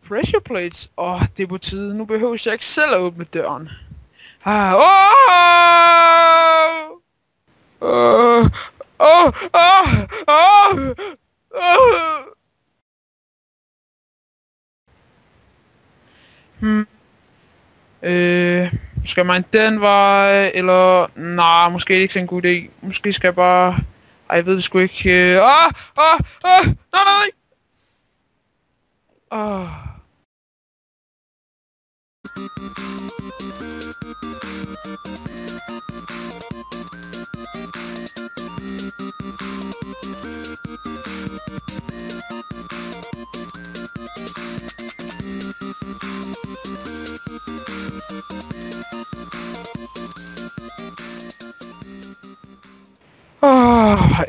Pressure plates. Det er på tide. Nu behøver jeg ikke selv at åbne døren. Skal man den vej, eller... Nej, måske ikke så en god idé. Måske skal jeg bare... Ej, jeg ved det sgu ikke. Nej!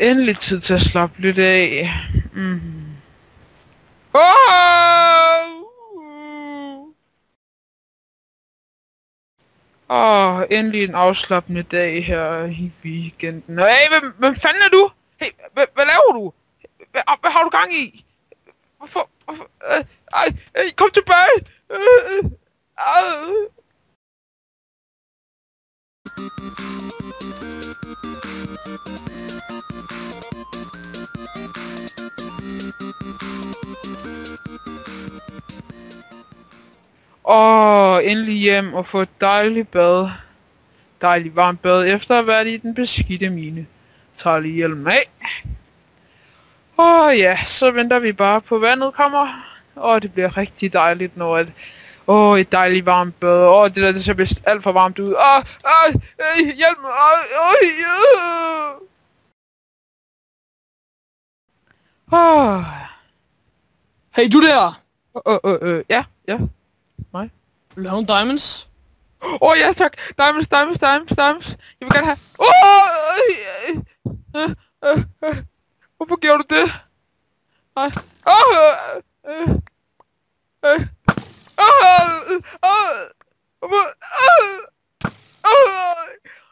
Endelig tid til at slappe lidt af. Endelig en afslappende dag her i weekenden. Hey, hvem fanden er du? Hey, hvad laver du? Hvad har du gang i? Hvorfor? Kom tilbage! Endelig hjem og få et dejligt bad. Dejligt varmt bad efter at have været i den beskidte mine. Tager lige hjelmen af. Ja, så venter vi bare på vandet kommer. Det bliver rigtig dejligt, når et dejligt varmt bad. Det ser vist alt for varmt ud. Hjælp mig. Hey, du der! Ja. Mig. Vil du have nogle diamonds? Ja tak. Diamonds. Jeg vil gerne have... Hvorfor gjorde du det? Nej.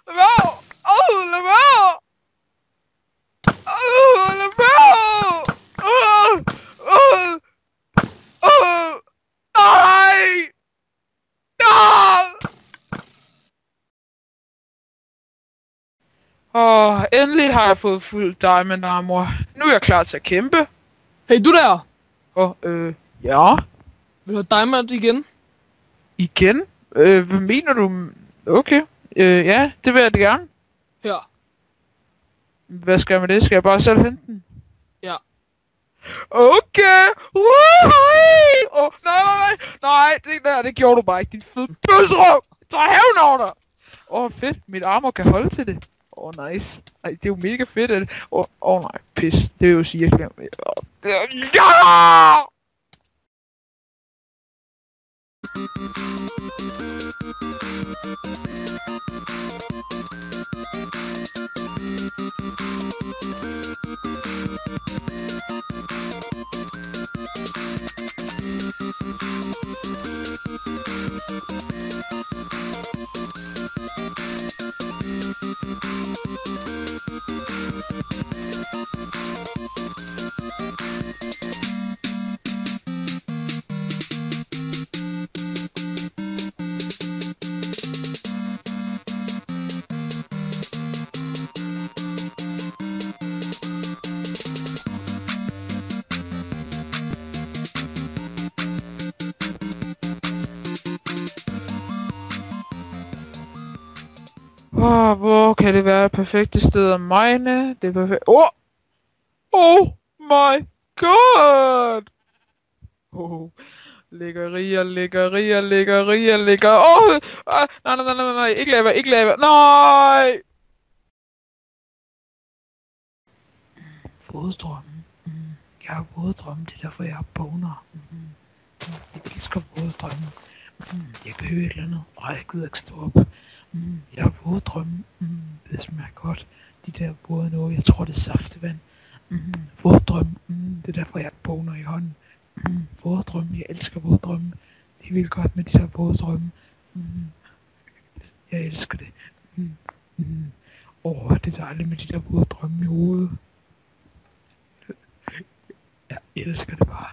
Lad være! Endelig har jeg fået fuld diamond armor. Nu er jeg klar til at kæmpe. Hey, du der! Ja? Vil du have diamond igen? Igen? Hvad mener du? Okay. Ja, det vil jeg da gerne. Her. Hvad skal jeg med det? Skal jeg bare selv hente den? Ja. Okay! Nej, det gjorde du bare ikke, din fede bøsserøv! Så hævn over dig! Fedt, mit armor kan holde til det. Nice. Ej, det er jo mega fedt, at det... nej, pis. Det er jo sige, jeg glemmer. Ja! Hvor kan det være et perfekte sted at mine? Det er perfekt. Oh my god! Lækkerier. Nej. Ikke lava. Nej! Våddrømme. Jeg har våddrømme, det er derfor jeg har boner. Jeg elsker våddrømme. Jeg kan høre et eller andet. Jeg gider ikke stå op. Jeg har våddrømme. Det smager godt. De der våde noget, jeg tror det er saftevand. Våddrømme. Det er derfor jeg har boner i hånden. Våddrømme, jeg elsker våddrømme. Det er vildt godt med de der våde drømme. Jeg elsker det. Det er dejligt med de der våde drømme i hovedet. Jeg elsker det bare.